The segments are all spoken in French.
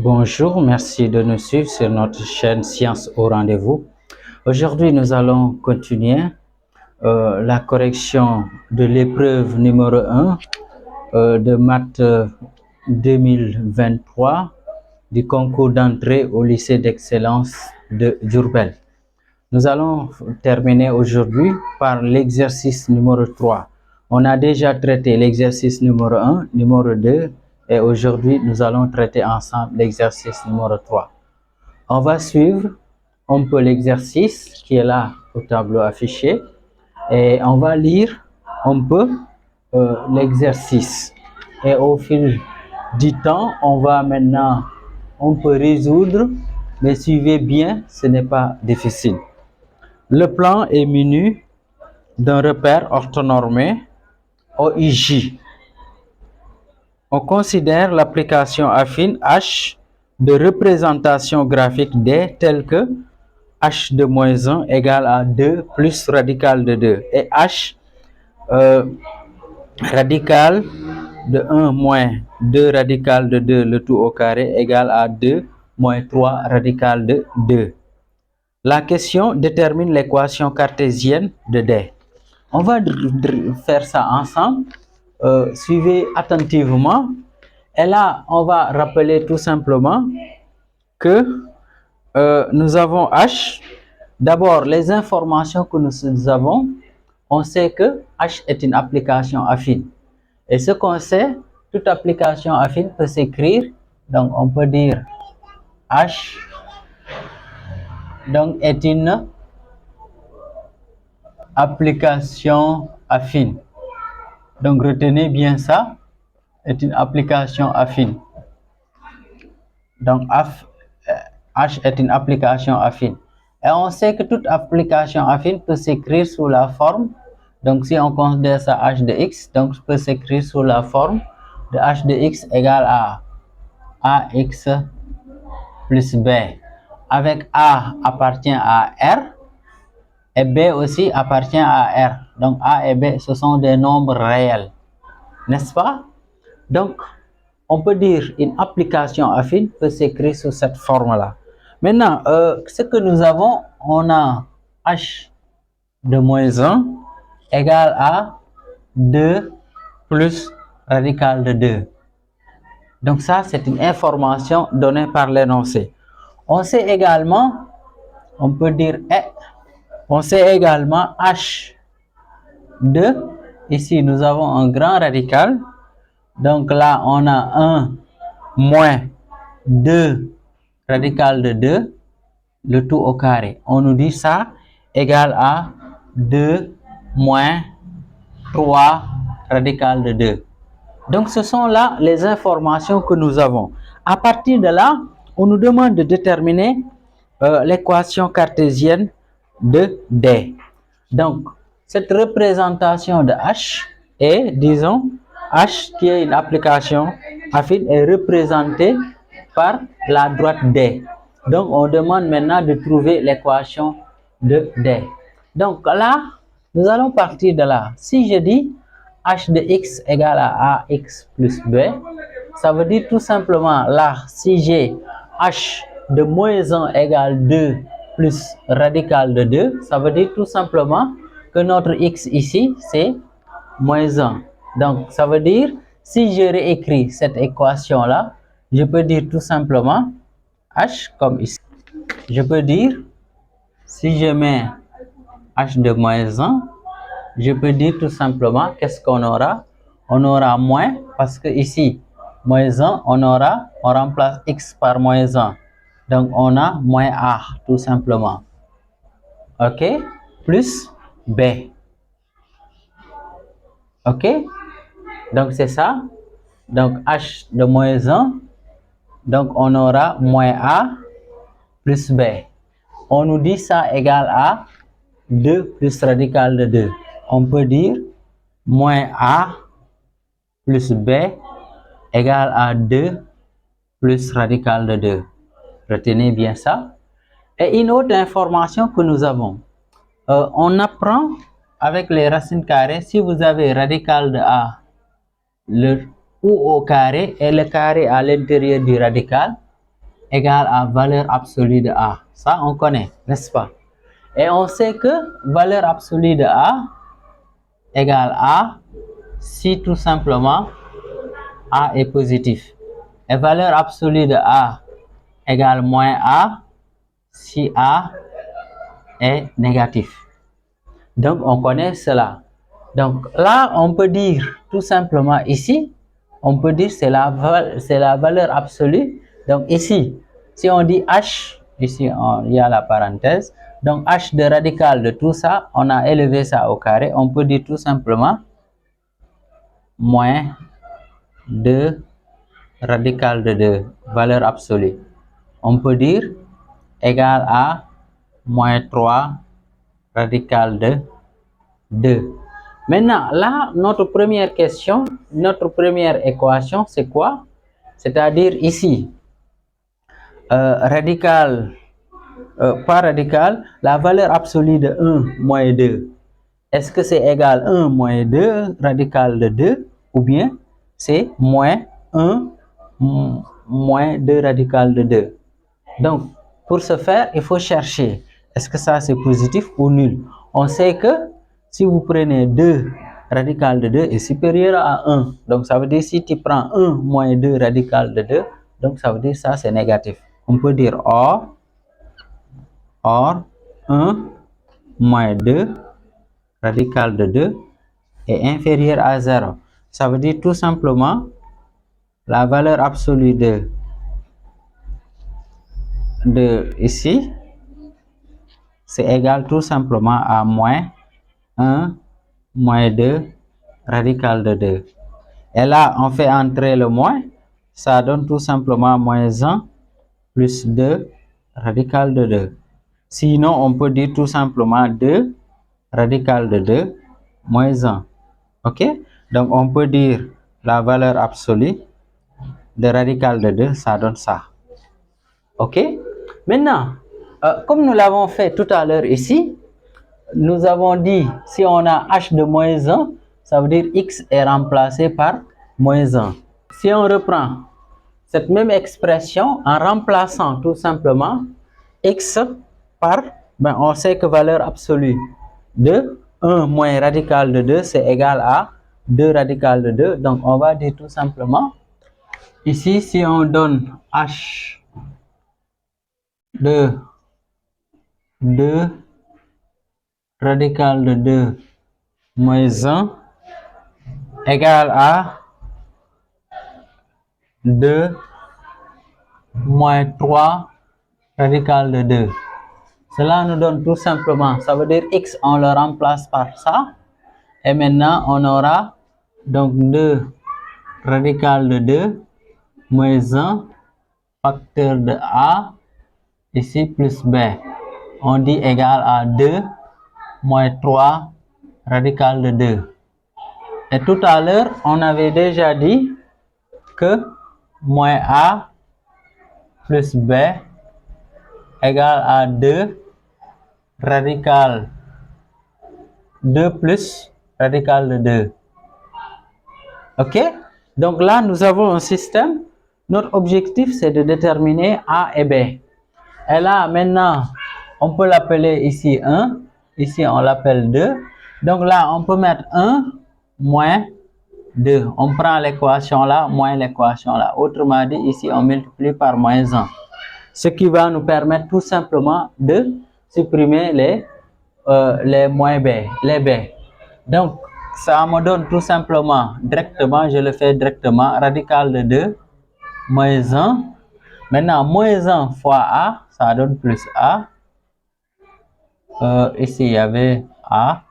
Bonjour, merci de nous suivre sur notre chaîne Science au rendez-vous. Aujourd'hui, nous allons continuer la correction de l'épreuve numéro 1 de maths 2023 du concours d'entrée au lycée d'excellence de Diourbel. Nous allons terminer aujourd'hui par l'exercice numéro 3. On a déjà traité l'exercice numéro 1, numéro 2 et aujourd'hui nous allons traiter ensemble l'exercice numéro 3. On va suivre un peu l'exercice qui est là au tableau affiché et on va lire un peu l'exercice. Et au fil du temps, on va maintenant un peu résoudre, mais suivez bien, ce n'est pas difficile. Le plan est muni d'un repère orthonormé OIJ. On considère l'application affine H de représentation graphique D telle que H de moins 1 égale à 2 plus radical de 2 et H radical de 1 moins 2 radical de 2 le tout au carré égale à 2 moins 3 radical de 2. La question détermine l'équation cartésienne de D. On va faire ça ensemble. Suivez attentivement. Et là, on va rappeler tout simplement que nous avons H. D'abord, les informations que nous avons, on sait que H est une application affine. Et ce qu'on sait, toute application affine peut s'écrire, donc on peut dire H donc est une application affine. Donc retenez bien ça, est une application affine. Donc H est une application affine. Et on sait que toute application affine peut s'écrire sous la forme, donc si on considère ça H de x, donc peut s'écrire sous la forme de H de x égale à AX plus B, avec A appartient à R, et B aussi appartient à R. Donc A et B, ce sont des nombres réels, n'est-ce pas? Donc, on peut dire une application affine peut s'écrire sous cette forme-là. Maintenant, ce que nous avons, on a H de moins 1 égale à 2 plus radical de 2. Donc ça, c'est une information donnée par l'énoncé. On sait également, on peut dire on sait également H de, ici nous avons un grand radical, donc là on a 1 moins 2 radical de 2, le tout au carré. On nous dit ça égale à 2 moins 3 radical de 2. Donc ce sont là les informations que nous avons. À partir de là, on nous demande de déterminer l'équation cartésienne de D. Donc, cette représentation de H est, disons, H qui est une application affine est représentée par la droite D. Donc, on demande maintenant de trouver l'équation de D. Donc là, nous allons partir de là. Si je dis H de x égale à AX plus B, ça veut dire tout simplement là, si j'ai H de moins 1 égale 2 plus radical de 2, ça veut dire tout simplement que notre x ici, c'est moins 1. Donc, ça veut dire, si je réécris cette équation-là, je peux dire tout simplement H comme ici. Je peux dire, si je mets H de moins 1, je peux dire tout simplement, qu'est-ce qu'on aura? On aura moins, parce que ici, moins 1, on remplace x par moins 1. Donc, on a moins A, tout simplement. OK? Plus B. OK? Donc, c'est ça. Donc, H de moins 1. Donc, on aura moins A plus B. On nous dit ça égale à 2 plus radical de 2. On peut dire moins A plus B égale à 2 plus radical de 2. Retenez bien ça. Et une autre information que nous avons, on apprend avec les racines carrées, si vous avez radical de A, le ou au carré et le carré à l'intérieur du radical, égale à valeur absolue de A. Ça, on connaît, n'est-ce pas? Et on sait que valeur absolue de A égale A si tout simplement A est positif. Et valeur absolue de A égale moins A si A est négatif. Donc, on connaît cela. Donc, là, on peut dire tout simplement ici, on peut dire c'est la valeur absolue. Donc, ici, si on dit H, ici, il y a la parenthèse. Donc, H de radical de tout ça, on a élevé ça au carré. On peut dire tout simplement moins 2 radical de 2, valeur absolue. On peut dire égal à moins 3 radical de 2. Maintenant, là, notre première question, notre première équation, c'est quoi? C'est-à-dire ici, radical, pas radical, la valeur absolue de 1 moins 2. Est-ce que c'est égal à 1 moins 2 radical de 2 ou bien c'est moins 1 moins 2 radical de 2? Donc, pour ce faire, il faut chercher est-ce que ça c'est positif ou nul. On sait que si vous prenez 2 radical de 2 est supérieur à 1. Donc, ça veut dire si tu prends 1 moins 2 radical de 2, donc ça veut dire ça c'est négatif. On peut dire or 1 moins 2 radical de 2 est inférieur à 0. Ça veut dire tout simplement la valeur absolue de ici, c'est égal tout simplement à moins 1 moins 2 radical de 2. Et là, on fait entrer le moins, ça donne tout simplement moins 1 plus 2 radical de 2. Sinon, on peut dire tout simplement 2 radical de 2 moins 1. Ok? Donc, on peut dire la valeur absolue de radical de 2, ça donne ça. Ok? Maintenant, comme nous l'avons fait tout à l'heure ici, nous avons dit si on a h de moins 1, ça veut dire x est remplacé par moins 1. Si on reprend cette même expression en remplaçant tout simplement x par, on sait que valeur absolue de 1 moins radical de 2, c'est égal à 2 radical de 2. Donc, on va dire tout simplement, ici, si on donne h de 2 radical de 2 moins 1 égale à 2 moins 3 radical de 2. Cela nous donne tout simplement, ça veut dire x, on le remplace par ça. Et maintenant, on aura donc 2 radical de 2 moins 1 facteur de a ici plus b. On dit égal à 2 moins 3 radical de 2. Et tout à l'heure, on avait déjà dit que moins a plus b égale à 2 radical 2 plus radical de 2. Ok? Donc là, nous avons un système. Notre objectif, c'est de déterminer a et b. Et là, maintenant, on peut l'appeler ici 1. Ici, on l'appelle 2. Donc là, on peut mettre 1 moins 2. On prend l'équation là, moins l'équation là. Autrement dit, ici, on multiplie par moins 1. Ce qui va nous permettre tout simplement de supprimer les moins b, les b. Donc, ça me donne tout simplement, directement, je le fais directement, radical de 2 moins 1. Maintenant, moins 1 fois a, ça donne plus a. Ici, il y avait a.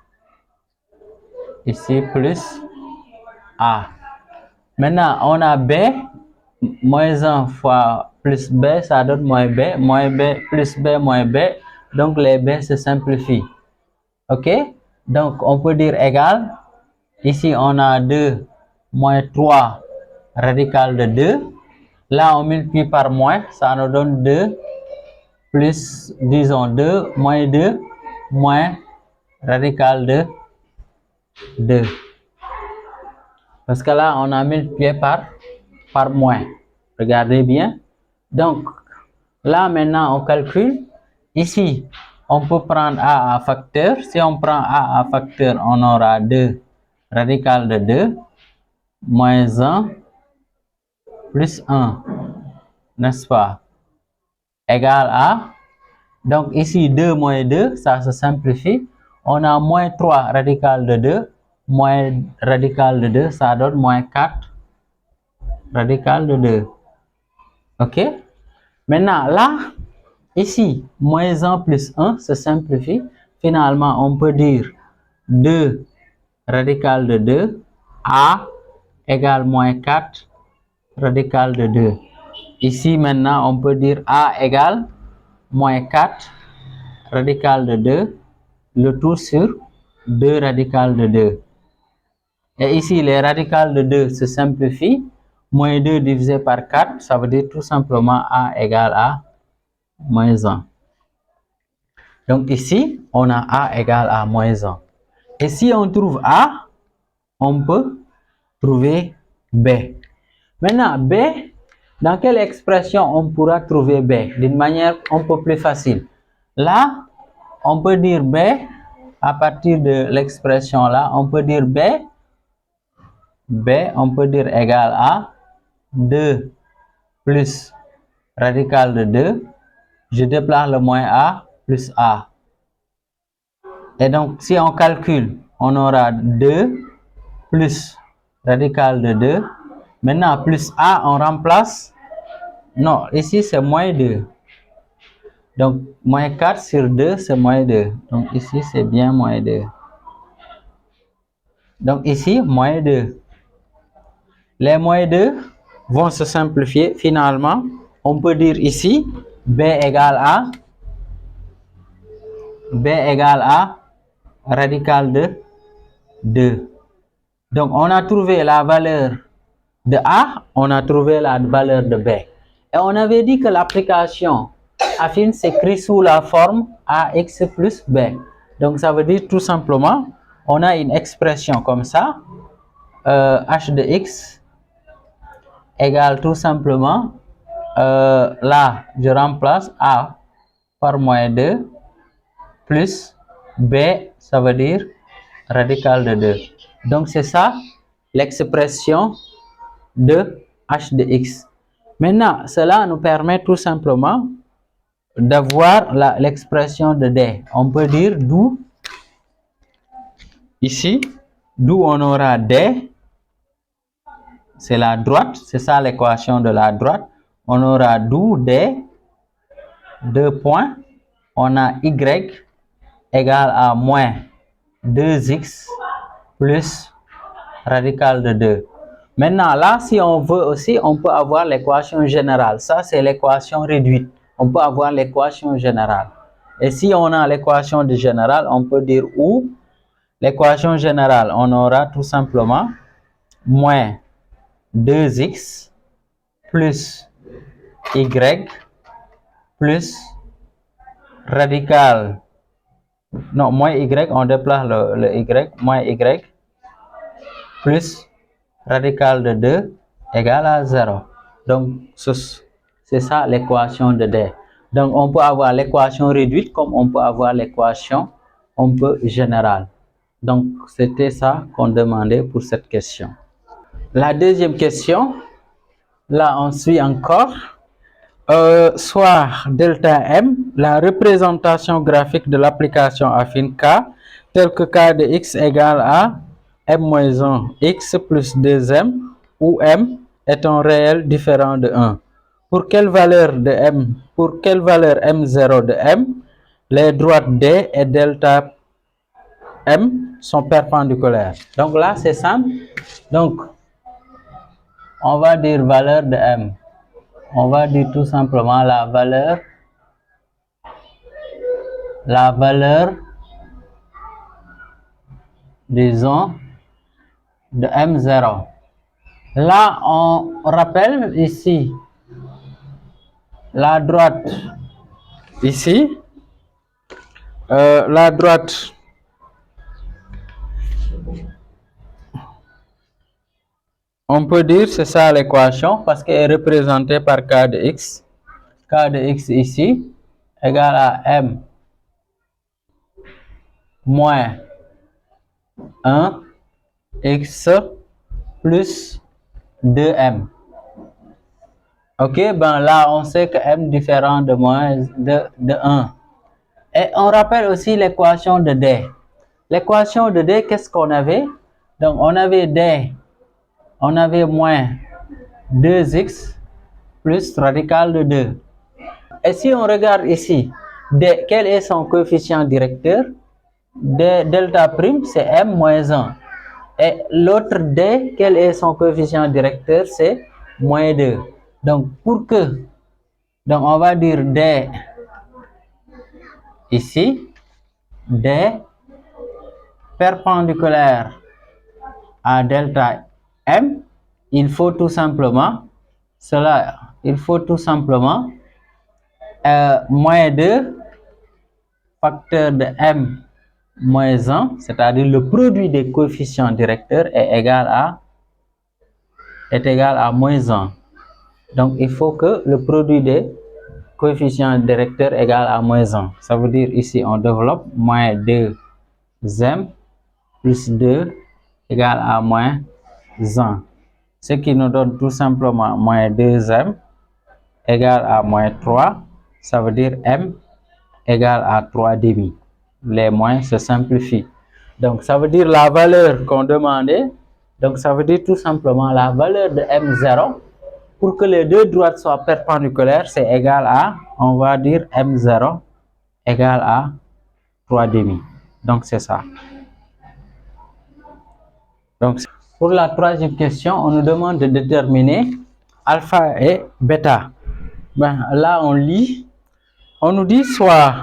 Ici, plus a. Maintenant, on a b. Moins 1 fois plus b, ça donne moins b. Moins b plus b moins b. Donc, les b se simplifient. Ok? Donc, on peut dire égal. Ici, on a 2 moins 3 radical de 2. Là, on multiplie par moins, ça nous donne 2 plus, disons 2, moins 2, moins radical de 2. Parce que là, on a multiplié par moins. Regardez bien. Donc, Là, maintenant, on calcule. Ici, on peut prendre a à facteur. Si on prend a à facteur, on aura 2 radical de 2 moins 1 plus 1, n'est-ce pas, égal à, donc ici 2 moins 2, ça se simplifie. On a moins 3 radical de 2, moins radical de 2, ça donne moins 4 radical de 2. Ok? Maintenant, là, ici, moins 1 plus 1 se simplifie. Finalement, on peut dire 2 radical de 2, a égale moins 4 radical de 2. Ici, maintenant, on peut dire a égale moins 4 radical de 2, le tout sur 2 radical de 2. Et ici, les radicales de 2 se simplifient. Moins 2 divisé par 4, ça veut dire tout simplement a égale à moins 1. Donc ici, on a a égale à moins 1. Et si on trouve a, on peut trouver b. Maintenant, b, dans quelle expression on pourra trouver b? D'une manière un peu plus facile. Là, on peut dire b, à partir de l'expression là, on peut dire b, on peut dire égal à 2 plus radical de 2, je déplace le moins a plus a. Et donc, si on calcule, on aura 2 plus radical de 2. Maintenant, plus a, on remplace. Non, ici, c'est moins 2. Donc, moins 4 sur 2, c'est moins 2. Donc, ici, c'est bien moins 2. Donc, ici, moins 2. Les moins 2 vont se simplifier. Finalement, on peut dire ici, b égale à radical de 2. Donc, on a trouvé la valeur de a, on a trouvé la valeur de b. Et on avait dit que l'application affine s'écrit sous la forme ax plus b. Donc, ça veut dire tout simplement, on a une expression comme ça, h de x égale tout simplement, là, je remplace a par moins 2 plus b, ça veut dire radical de 2. Donc, c'est ça l'expression de h de x. Maintenant, cela nous permet tout simplement d'avoir l'expression de d. On peut dire d'où, ici, d'où on aura d, c'est la droite, c'est ça l'équation de la droite. On aura d'où d, 2 points, on a y égale à moins 2x plus radical de 2. Maintenant, là, si on veut aussi, on peut avoir l'équation générale. Ça, c'est l'équation réduite. On peut avoir l'équation générale. Et si on a l'équation de générale, on peut dire où l'équation générale, on aura tout simplement moins 2x plus y plus radical. Non, moins y, on déplace le y, moins y plus radical de 2 égale à 0. Donc, c'est ça l'équation de D. Donc, on peut avoir l'équation réduite comme on peut avoir l'équation un peu générale. Donc, c'était ça qu'on demandait pour cette question. La deuxième question, là, on suit encore. Soit delta m, la représentation graphique de l'application affine K, tel que K de x égale à m-1 x plus 2m, où m est un réel différent de 1. Pour quelle valeur m0 de m, les droites d et delta m sont perpendiculaires. Donc là, c'est simple. Donc, on va dire valeur de m. On va dire tout simplement la valeur, disons, de M0. Là, on rappelle ici la droite, ici, la droite on peut dire c'est ça l'équation parce qu'elle est représentée par k de x. K de x ici égale à m moins 1 x plus 2m. Ok, ben là on sait que m différent de moins de 1. Et on rappelle aussi l'équation de D. L'équation de D, qu'est-ce qu'on avait? Donc on avait D, on avait moins 2x plus radical de 2. Et si on regarde ici, D, quel est son coefficient directeur? D, delta prime, c'est m moins 1. Et l'autre D, quel est son coefficient directeur? C'est moins 2. Donc, donc on va dire D ici, D perpendiculaire à delta M, il faut tout simplement moins 2 facteur de M moins 1, c'est-à-dire le produit des coefficients directeurs est égal à moins 1. Donc, il faut que le produit des coefficients directeurs égale à moins 1. Ça veut dire ici, on développe moins 2m plus 2 égale à moins 1. Ce qui nous donne tout simplement moins 2m égale à moins 3. Ça veut dire m égale à 3 demi. Les moins se simplifient. Donc, ça veut dire la valeur qu'on demandait. Donc, ça veut dire tout simplement la valeur de m0. Pour que les deux droites soient perpendiculaires, c'est égal à, on va dire m0 égale à 3 demi. Donc, c'est ça. Donc, pour la troisième question, on nous demande de déterminer alpha et bêta. Ben, là, on lit. On nous dit soit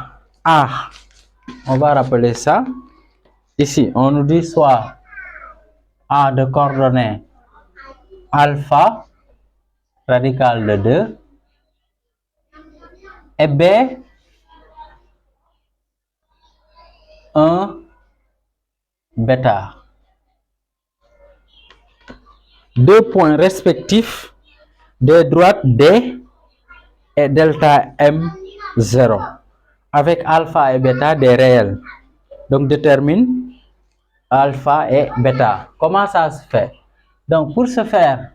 A, on va rappeler ça. Ici, on nous dit soit A de coordonnées alpha, radical de 2, et B, 1 bêta. Deux points respectifs des droites D et delta M0 avec alpha et bêta des réels. Donc détermine alpha et bêta. Comment ça se fait? Donc pour ce faire,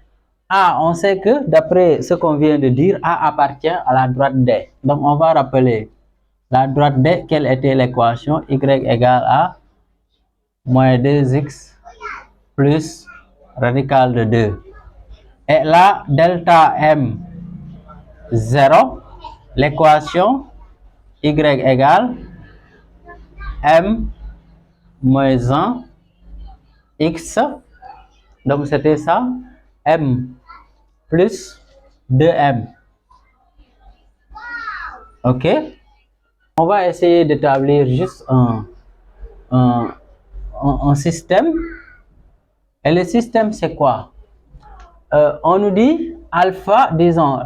A, on sait que d'après ce qu'on vient de dire, A appartient à la droite D. Donc on va rappeler la droite D, quelle était l'équation? Y égale à moins 2x plus radical de 2. Et là, delta M 0, l'équation y égale m moins 1 x, donc c'était ça, m plus 2m. Ok, on va essayer d'établir juste un système. Et le système, c'est quoi? On nous dit alpha, disons,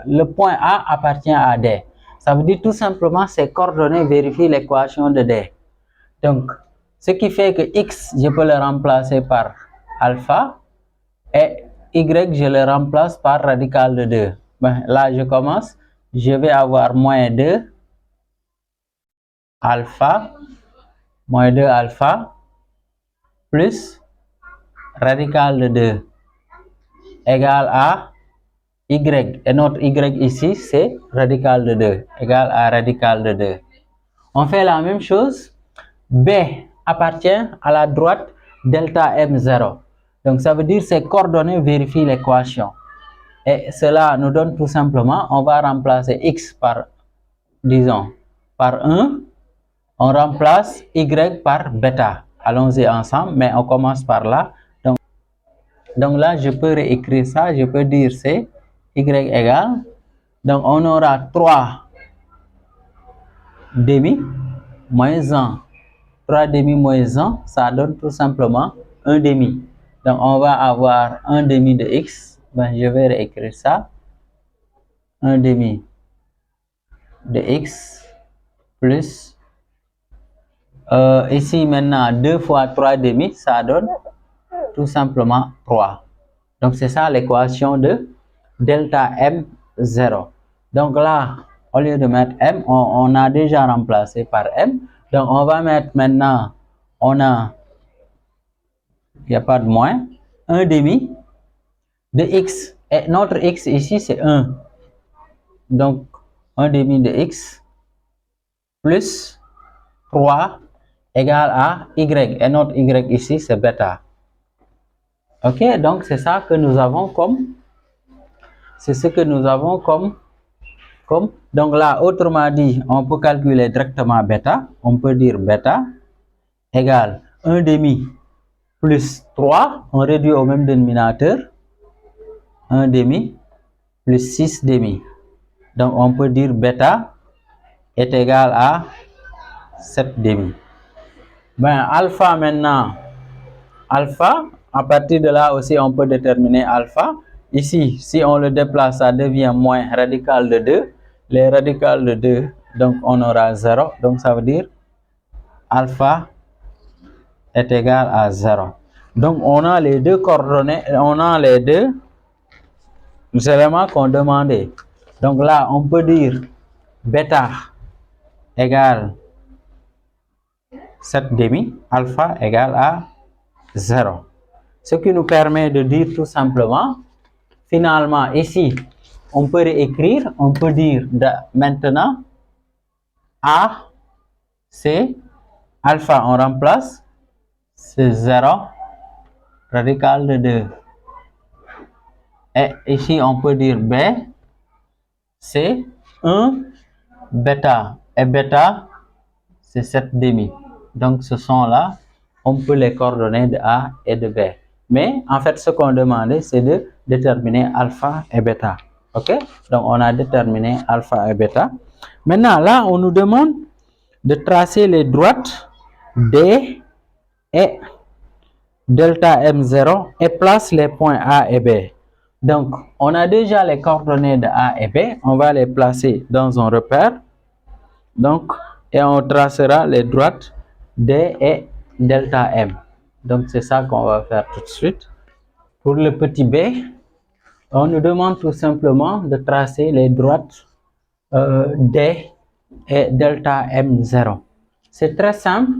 le point A appartient à D. Ça veut dire tout simplement ces coordonnées vérifient l'équation de D. Donc, ce qui fait que x, je peux le remplacer par alpha et y, je le remplace par radical de 2. Ben, là, je commence. Je vais avoir moins 2 alpha plus radical de 2 égale à y. Et notre y ici, c'est radical de 2 égale à radical de 2. On fait la même chose. B appartient à la droite delta M0. Donc, ça veut dire que ces coordonnées vérifient l'équation. Et cela nous donne tout simplement, on va remplacer x par, disons, par 1. On remplace y par bêta. Allons-y ensemble, mais on commence par là. Donc là, je peux réécrire ça. Je peux dire c'est y égale. Donc, on aura 3 demi moins 1. 3 demi moins 1, ça donne tout simplement 1 demi. Donc, on va avoir 1 demi de x. Ben, je vais réécrire ça. 1 demi de x plus, ici maintenant, 2 fois 3 demi, ça donne tout simplement 3. Donc, c'est ça l'équation de delta M0. Donc là, au lieu de mettre M, on a déjà remplacé par M. Donc on va mettre maintenant, il n'y a pas de moins, 1 demi de x. Et notre x ici, c'est 1. Donc 1 demi de x plus 3 égale à y. Et notre y ici, c'est bêta. Ok, donc c'est ça que nous avons comme, c'est ce que nous avons comme, donc là, autrement dit, on peut calculer directement bêta. On peut dire bêta égale 1 demi plus 3, on réduit au même dénominateur, 1 demi plus 6 demi. Donc on peut dire bêta est égal à 7 demi. Ben, alpha maintenant, alpha, à partir de là aussi on peut déterminer alpha. Ici, si on le déplace, ça devient moins radical de 2. Les radicales de 2, donc on aura 0. Donc ça veut dire alpha est égal à 0. Donc on a les deux coordonnées, on a les deux éléments qu'on demandait. Donc là, on peut dire bêta égale 7 demi, alpha égale à 0. Ce qui nous permet de dire tout simplement, finalement, ici, on peut réécrire, on peut dire maintenant, A, c'est alpha, on remplace, c'est 0, radical de 2. Et ici, on peut dire B, c'est 1, bêta. Et bêta, c'est 7 demi. Donc, ce sont là, on peut les coordonner de A et de B. Mais, en fait, ce qu'on demandait, c'est de déterminer alpha et bêta. OK? Donc, on a déterminé alpha et bêta. Maintenant, là, on nous demande de tracer les droites D et delta M0 et place les points A et B. Donc, on a déjà les coordonnées de A et B. On va les placer dans un repère. Donc, et on tracera les droites D et delta M. Donc, c'est ça qu'on va faire tout de suite. Pour le petit B, on nous demande tout simplement de tracer les droites D et delta M0. C'est très simple.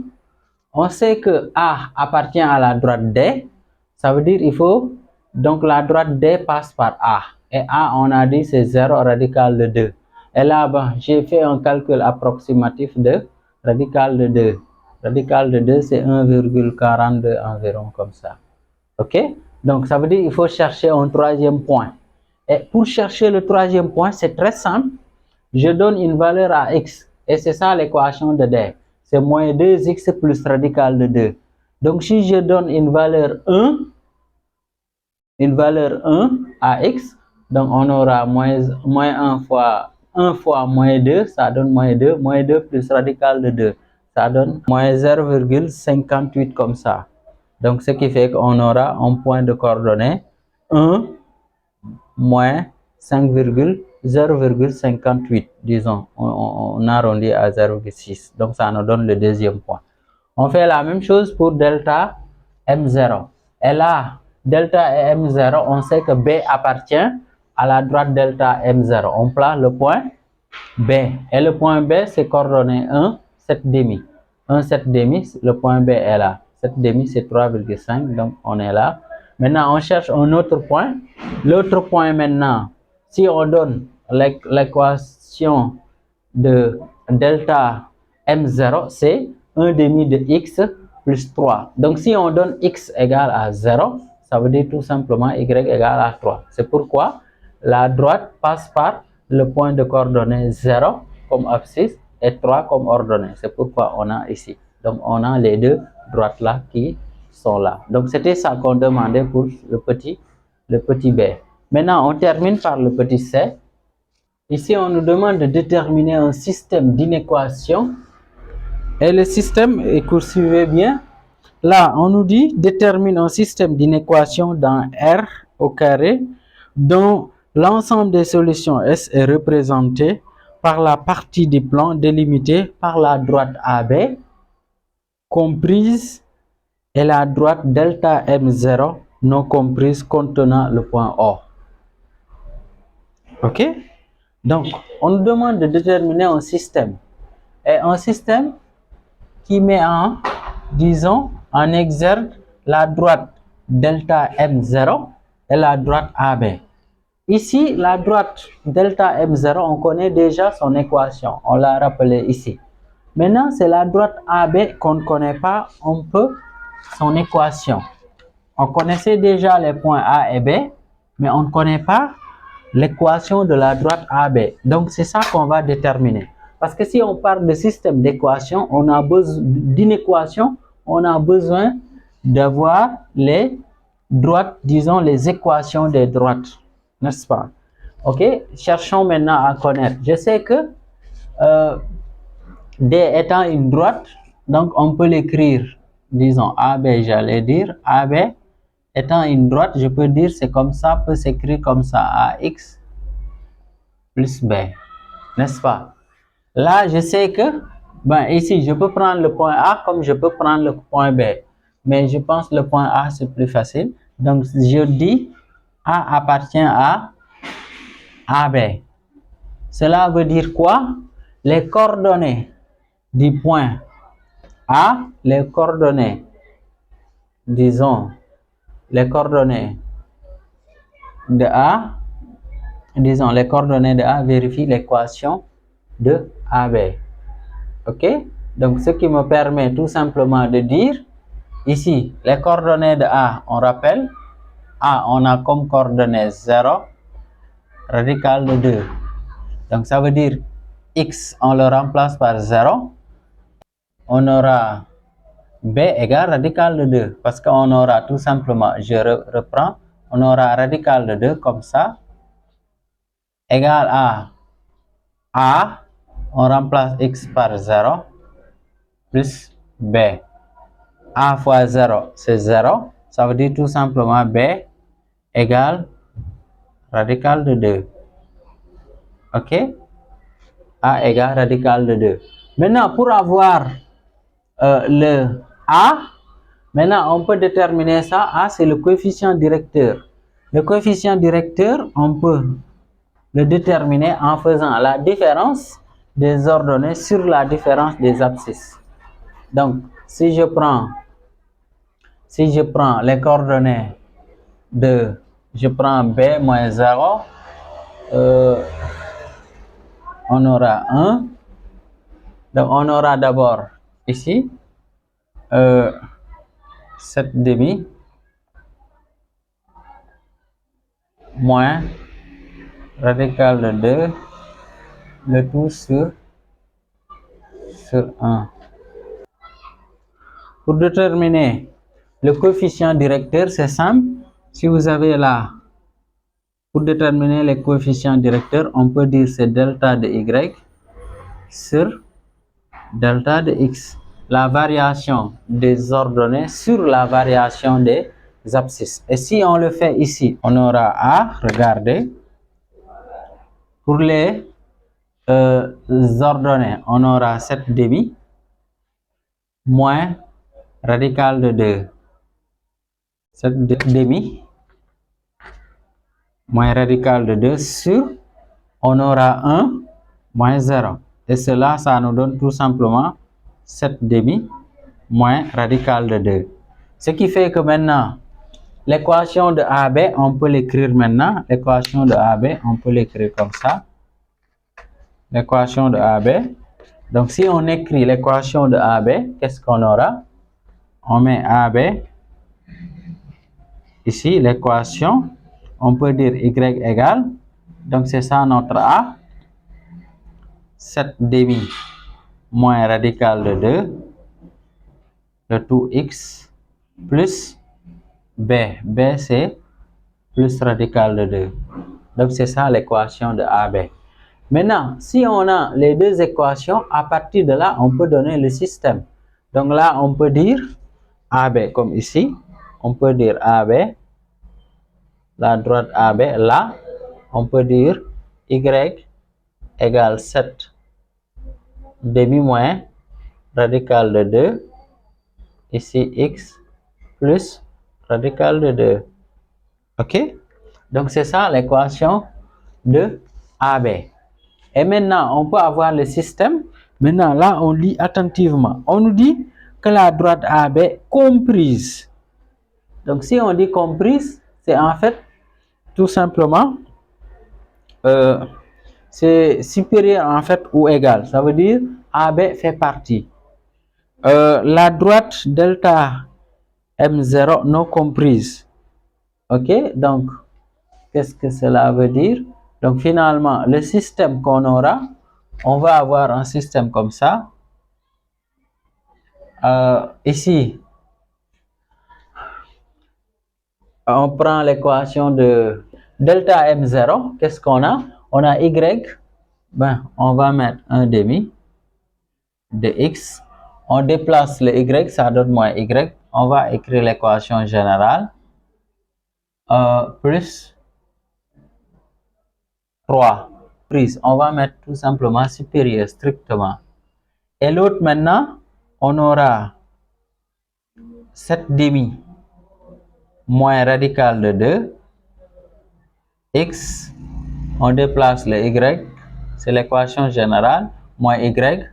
On sait que A appartient à la droite D. Ça veut dire il faut, donc la droite D passe par A. Et A, on a dit, c'est 0 radical de 2. Et là-bas, j'ai fait un calcul approximatif de radical de 2. Radical de 2, c'est 1,42 environ comme ça. OK? Donc, ça veut dire qu'il faut chercher un troisième point. Et pour chercher le troisième point, c'est très simple. Je donne une valeur à x. Et c'est ça l'équation de D. C'est moins 2x plus radical de 2. Donc, si je donne une valeur 1 à x, donc on aura moins 1 fois moins 2, ça donne moins 2. Moins 2 plus radical de 2, ça donne moins 0,58 comme ça. Donc, ce qui fait qu'on aura un point de coordonnée 1 moins 0,58, disons, on arrondit à 0,6. Donc, ça nous donne le deuxième point. On fait la même chose pour delta M0. Et là, delta et M0, on sait que B appartient à la droite delta M0. On place le point B. Et le point B, c'est coordonné 1, 7 demi. 1, 7 demi, le point B est là. 7 demi, c'est 3,5, donc on est là. Maintenant, on cherche un autre point. L'autre point maintenant, si on donne l'équation de delta M0, c'est 1 demi de x plus 3. Donc, si on donne x égale à 0, ça veut dire tout simplement y égale à 3. C'est pourquoi la droite passe par le point de coordonnée 0 comme abscisse et 3 comme ordonnée. C'est pourquoi on a ici. Donc, on a les deux droites là qui sont là. Donc, c'était ça qu'on demandait pour le petit B. Maintenant, on termine par le petit C. Ici, on nous demande de déterminer un système d'inéquation. Et le système, suivez bien. Là, on nous dit détermine un système d'inéquation dans R au carré dont l'ensemble des solutions S est représenté par la partie du plan délimitée par la droite AB comprise et la droite delta M0 non comprise contenant le point O. OK? Donc, on nous demande de déterminer un système. Et un système qui met en, disons, en exergue la droite delta M0 et la droite AB. Ici, la droite delta M0, on connaît déjà son équation. On l'a rappelé ici. Maintenant, c'est la droite AB qu'on ne connaît pas un peu son équation. On connaissait déjà les points A et B, mais on ne connaît pas l'équation de la droite AB. Donc, c'est ça qu'on va déterminer. Parce que si on parle de système d'équation, on a besoin d'une équation, on a besoin d'avoir les droites, disons les équations des droites, n'est-ce pas? Ok, cherchons maintenant à connaître. Je sais que D étant une droite, donc on peut l'écrire, disons AB, j'allais dire, AB étant une droite, je peux dire c'est comme ça, peut s'écrire comme ça, AX plus B, n'est-ce pas? Là, je sais que, ben ici, je peux prendre le point A comme je peux prendre le point B. Mais je pense que le point A, c'est plus facile. Donc, je dis A appartient à AB. Cela veut dire quoi? Les coordonnées du point A, les coordonnées, disons, les coordonnées de A, disons, les coordonnées de A vérifient l'équation de AB. Ok? Donc, ce qui me permet tout simplement de dire, ici, les coordonnées de A, on rappelle, A, on a comme coordonnées 0, radical de 2. Donc, ça veut dire X, on le remplace par 0. On aura B égale radical de 2, parce qu'on aura tout simplement, je reprends, on aura radical de 2 comme ça, égale à A, on remplace X par 0, plus B. A fois 0, c'est 0. Ça veut dire tout simplement B égale radical de 2. OK? A égale radical de 2. Maintenant, pour avoir le A, maintenant on peut déterminer ça. A, c'est le coefficient directeur. Le coefficient directeur, on peut le déterminer en faisant la différence des ordonnées sur la différence des abscisses. Donc, si je prends les coordonnées de, je prends B moins 0, on aura 1. Donc, on aura d'abord ici 7 demi moins radical de 2, le tout sur 1. Pour déterminer le coefficient directeur, c'est simple. Si vous avez là, pour déterminer les coefficients directeurs, on peut dire c'est delta de y sur delta de x. La variation des ordonnées sur la variation des abscisses. Et si on le fait ici, on aura A, regardez, pour les ordonnées, on aura 7 demi moins radical de 2. 7 demi moins radical de 2 sur, on aura 1 moins 0. Et cela, ça nous donne tout simplement 7 demi moins radical de 2. Ce qui fait que maintenant, l'équation de AB, on peut l'écrire maintenant. L'équation de AB, on peut l'écrire comme ça. L'équation de AB. Donc, si on écrit l'équation de AB, qu'est-ce qu'on aura? On met AB. Ici, l'équation, on peut dire Y égale. Donc, c'est ça notre A. 7 demi moins radical de 2. Le tout X plus B. B, c'est plus radical de 2. Donc, c'est ça l'équation de AB. Maintenant, si on a les deux équations, à partir de là, on peut donner le système. Donc là, on peut dire AB, comme ici. On peut dire AB, la droite AB. Là, on peut dire Y égale 7 demi moins radical de 2. Ici, X plus radical de 2. OK? Donc, c'est ça l'équation de AB. Et maintenant, on peut avoir le système. Maintenant, là, on lit attentivement. On nous dit que la droite AB comprise. Donc, si on dit comprise, c'est en fait tout simplement c'est supérieur en fait ou égal. Ça veut dire AB fait partie. La droite delta M0 non comprise. Ok, donc qu'est-ce que cela veut dire? Donc finalement, le système qu'on aura, on va avoir un système comme ça. Ici, on prend l'équation de delta M0. Qu'est-ce qu'on a? On a Y. Ben, on va mettre un demi de X. On déplace le Y, ça donne moins Y. On va écrire l'équation générale. Plus 3 prise. On va mettre tout simplement supérieur strictement. Et l'autre maintenant, on aura 7 demi moins radical de 2. X, on déplace le Y, c'est l'équation générale, moins Y,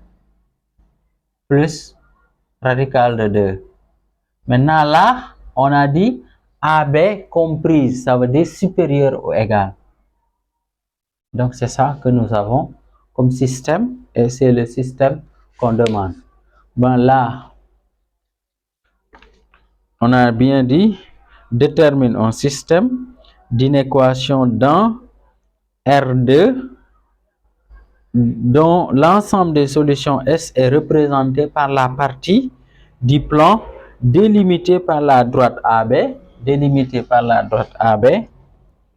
plus radical de 2. Maintenant là, on a dit AB comprise, ça veut dire supérieur ou égal. Donc c'est ça que nous avons comme système et c'est le système qu'on demande. Ben là, on a bien dit, détermine un système d'une équation dans R2 dont l'ensemble des solutions S est représenté par la partie du plan délimitée par la droite AB,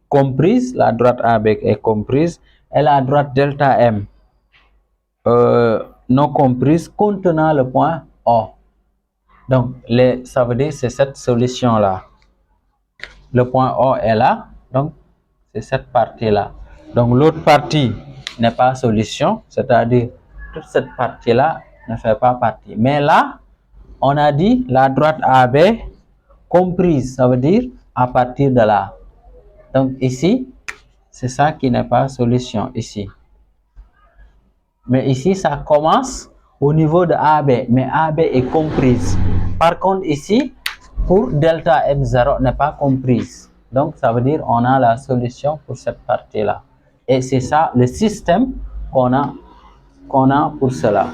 comprise, la droite AB est comprise, et la droite delta M non comprise contenant le point O. Donc, ça veut dire c'est cette solution-là. Le point O est là, donc c'est cette partie-là. Donc, l'autre partie n'est pas solution, c'est-à-dire toute cette partie-là ne fait pas partie. Mais là, on a dit la droite AB comprise, ça veut dire à partir de là. Donc, ici, c'est ça qui n'est pas solution, ici. Mais ici, ça commence au niveau de AB, mais AB est comprise. Par contre, ici, pour delta M0 n'est pas comprise. Donc, ça veut dire on a la solution pour cette partie-là. Et c'est ça, le système qu'on a pour cela.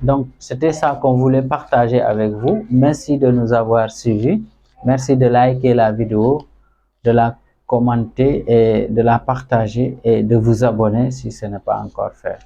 Donc, c'était ça qu'on voulait partager avec vous. Merci de nous avoir suivis. Merci de liker la vidéo, de la commenter et de la partager et de vous abonner si ce n'est pas encore fait.